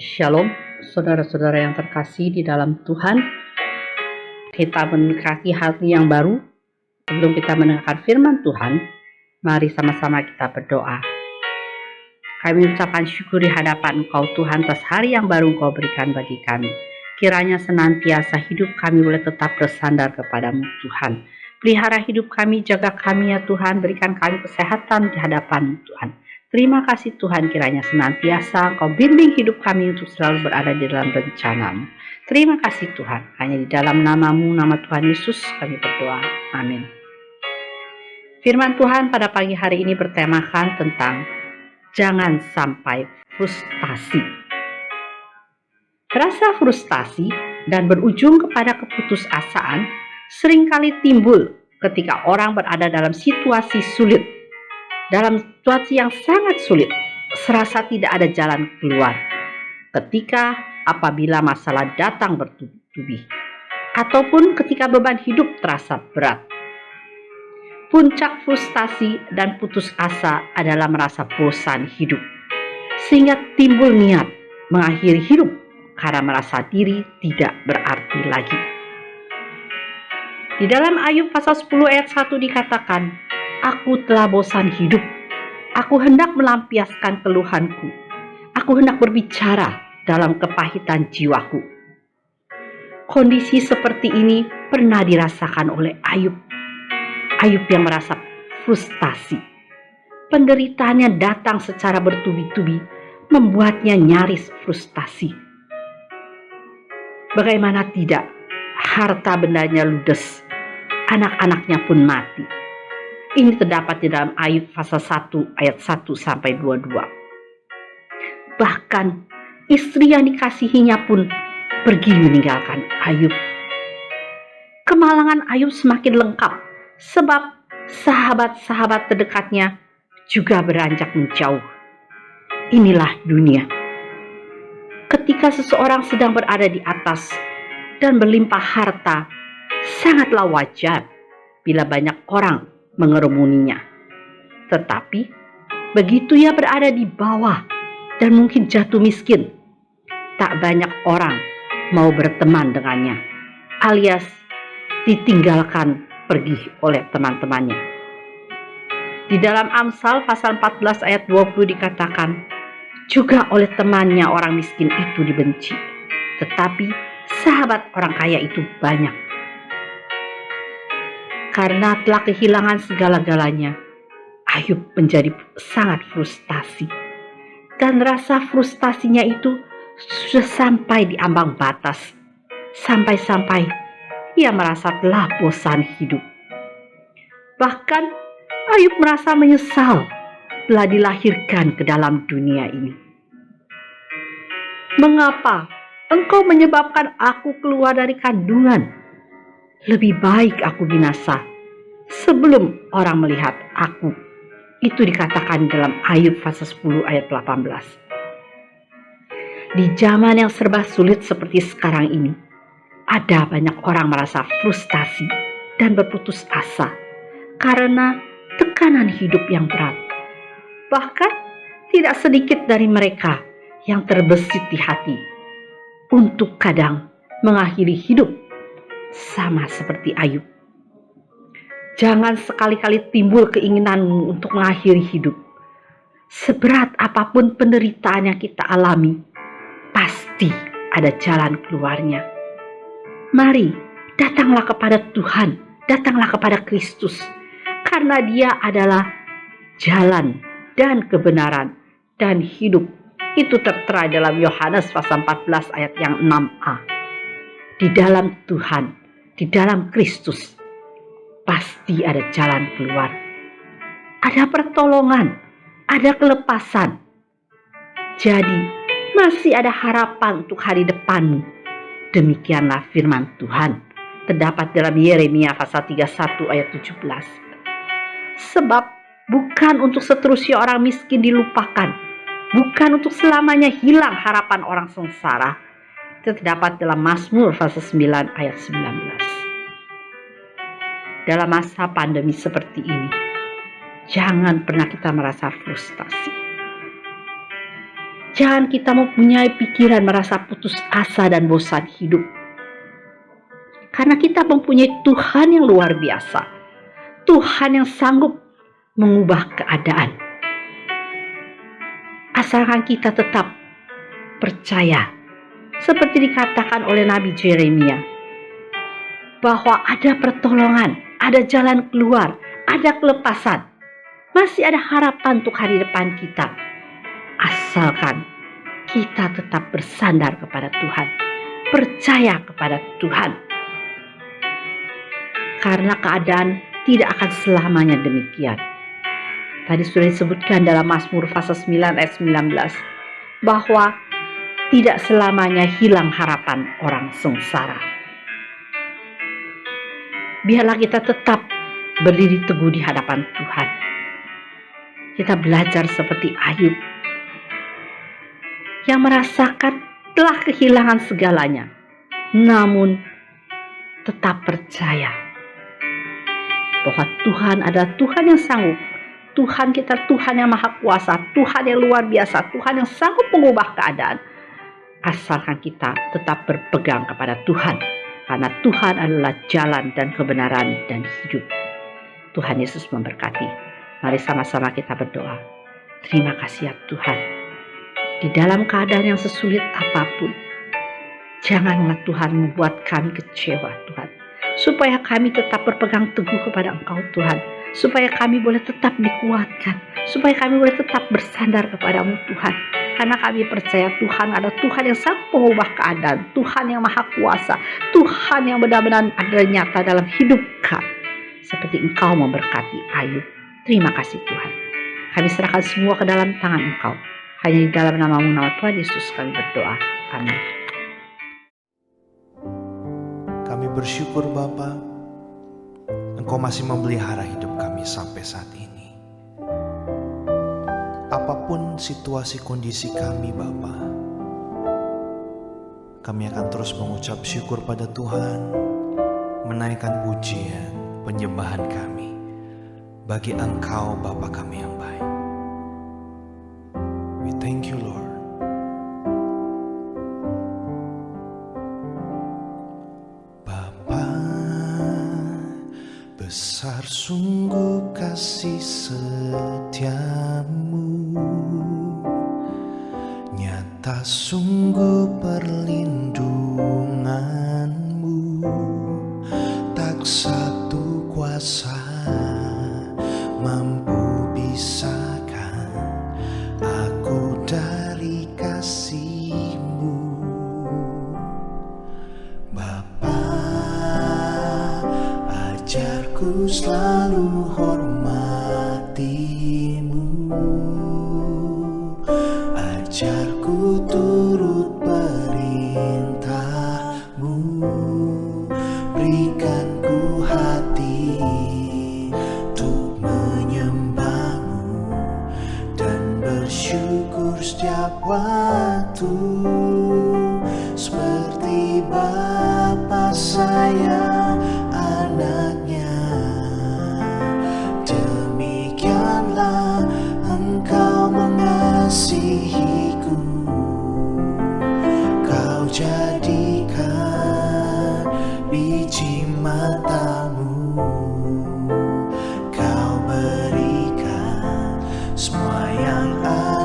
Shalom, saudara-saudara yang terkasih di dalam Tuhan. Kita mendekati hari yang baru. Sebelum kita mendengarkan firman Tuhan, mari sama-sama kita berdoa. Kami ucapkan syukur di hadapan Engkau Tuhan atas hari yang baru Engkau berikan bagi kami. Kiranya senantiasa hidup kami boleh tetap bersandar kepadamu Tuhan. Pelihara hidup kami, jaga kami ya Tuhan, berikan kami kesehatan di hadapan Tuhan. Terima kasih Tuhan, kiranya senantiasa Engkau bimbing hidup kami untuk selalu berada di dalam rencana-Mu. Terima kasih Tuhan, hanya di dalam nama-Mu, nama Tuhan Yesus kami berdoa. Amin. Firman Tuhan pada pagi hari ini bertemakan tentang jangan sampai frustasi. Rasa frustasi dan berujung kepada keputusasaan seringkali timbul ketika orang berada dalam situasi sulit. Dalam situasi yang sangat sulit, serasa tidak ada jalan keluar. Ketika apabila masalah datang bertubi-tubi, ataupun ketika beban hidup terasa berat. Puncak frustasi dan putus asa adalah merasa bosan hidup, sehingga timbul niat mengakhiri hidup karena merasa diri tidak berarti lagi. Di dalam Ayub pasal 10 ayat 1 dikatakan, "Aku telah bosan hidup, aku hendak melampiaskan keluhanku, aku hendak berbicara dalam kepahitan jiwaku." Kondisi seperti ini pernah dirasakan oleh Ayub. Ayub yang merasa frustasi. Penderitaannya datang secara bertubi-tubi, membuatnya nyaris frustasi. Bagaimana tidak, harta bendanya ludes, anak-anaknya pun mati. Ini terdapat di dalam Ayub pasal 1 ayat 1 sampai 22. Bahkan istri yang dikasihinya pun pergi meninggalkan Ayub. Kemalangan Ayub semakin lengkap sebab sahabat-sahabat terdekatnya juga beranjak menjauh. Inilah dunia. Ketika seseorang sedang berada di atas dan berlimpah harta, sangatlah wajar bila banyak orang mengerumuninya. Tetapi begitu ia berada di bawah dan mungkin jatuh miskin, tak banyak orang mau berteman dengannya, alias ditinggalkan pergi oleh teman-temannya. Di dalam Amsal pasal 14 ayat 20 dikatakan, juga oleh temannya orang miskin itu dibenci, tetapi sahabat orang kaya itu banyak. Karena telah kehilangan segala-galanya, Ayub menjadi sangat frustasi. Dan rasa frustasinya itu sudah sampai di ambang batas. Sampai-sampai ia merasa telah bosan hidup. Bahkan Ayub merasa menyesal telah dilahirkan ke dalam dunia ini. Mengapa engkau menyebabkan aku keluar dari kandungan? Lebih baik aku binasa sebelum orang melihat aku. Itu dikatakan dalam Ayub pasal 10 ayat 18. Di zaman yang serba sulit seperti sekarang ini, ada banyak orang merasa frustasi dan berputus asa karena tekanan hidup yang berat. Bahkan tidak sedikit dari mereka yang terbesit di hati untuk kadang mengakhiri hidup sama seperti Ayub. Jangan sekali-kali timbul keinginanmu untuk mengakhiri hidup. Seberat apapun penderitaan yang kita alami, pasti ada jalan keluarnya. Mari, datanglah kepada Tuhan, datanglah kepada Kristus, karena Dia adalah jalan dan kebenaran dan hidup. Itu tertera dalam Yohanes pasal 14 ayat yang 6a. Di dalam Tuhan, di dalam Kristus, pasti ada jalan keluar. Ada pertolongan, ada kelepasan. Jadi, masih ada harapan untuk hari depanmu. Demikianlah firman Tuhan, terdapat dalam Yeremia pasal 31 ayat 17. Sebab bukan untuk seterusnya orang miskin dilupakan, bukan untuk selamanya hilang harapan orang sengsara. Terdapat dalam Mazmur pasal 9 ayat 19. Dalam masa pandemi seperti ini, jangan pernah kita merasa frustasi. Jangan kita mempunyai pikiran merasa putus asa dan bosan hidup. Karena kita mempunyai Tuhan yang luar biasa. Tuhan yang sanggup mengubah keadaan. Asalkan kita tetap percaya. Seperti dikatakan oleh Nabi Yeremia. Bahwa ada pertolongan, ada jalan keluar, ada kelepasan. Masih ada harapan untuk hari depan kita. Asalkan kita tetap bersandar kepada Tuhan. Percaya kepada Tuhan. Karena keadaan tidak akan selamanya demikian. Tadi sudah disebutkan dalam Mazmur pasal 9 ayat 19. Bahwa tidak selamanya hilang harapan orang sengsara. Biarlah kita tetap berdiri teguh di hadapan Tuhan. Kita belajar seperti Ayub yang merasakan telah kehilangan segalanya, namun tetap percaya bahwa Tuhan adalah Tuhan yang sanggup. Tuhan kita, Tuhan yang maha kuasa, Tuhan yang luar biasa, Tuhan yang sanggup mengubah keadaan. Asalkan kita tetap berpegang kepada Tuhan, karena Tuhan adalah jalan dan kebenaran dan hidup. Tuhan Yesus memberkati. Mari sama-sama kita berdoa. Terima kasih ya Tuhan. Di dalam keadaan yang sesulit apapun, janganlah Tuhan membuat kami kecewa Tuhan. Supaya kami tetap berpegang teguh kepada Engkau Tuhan. Supaya kami boleh tetap dikuatkan. Supaya kami boleh tetap bersandar kepadamu Tuhan. Karena kami percaya Tuhan adalah Tuhan yang sanggup mengubah keadaan. Tuhan yang maha kuasa. Tuhan yang benar-benar adalah nyata dalam hidup kami. Seperti Engkau memberkati Ayub. Terima kasih Tuhan. Kami serahkan semua ke dalam tangan Engkau. Hanya di dalam nama-Mu, nama Tuhan Yesus kami berdoa. Amin. Kami bersyukur Bapa, Engkau masih memelihara hidup kami sampai saat ini. Apapun situasi kondisi kami Bapa, kami akan terus mengucap syukur pada Tuhan, menaikkan pujian, penyembahan kami bagi Engkau Bapa kami yang baik. We thank you Lord. Bapa, besar sungguh kasih setiamu, nyata sungguh perlindunganmu, tak satu kuasa mampu pisahkan aku dari kasih-Mu. Bapa, ajarku selalu hormati-Mu, ajarku turut perintah-Mu, berikan ku hati untuk menyembah-Mu dan bersyukur setiap waktu, seperti Bapa sayang anaknya, demikianlah Engkau mengasihiku. Kau jadikan biji mata-Mu, Kau berikan semua yang ada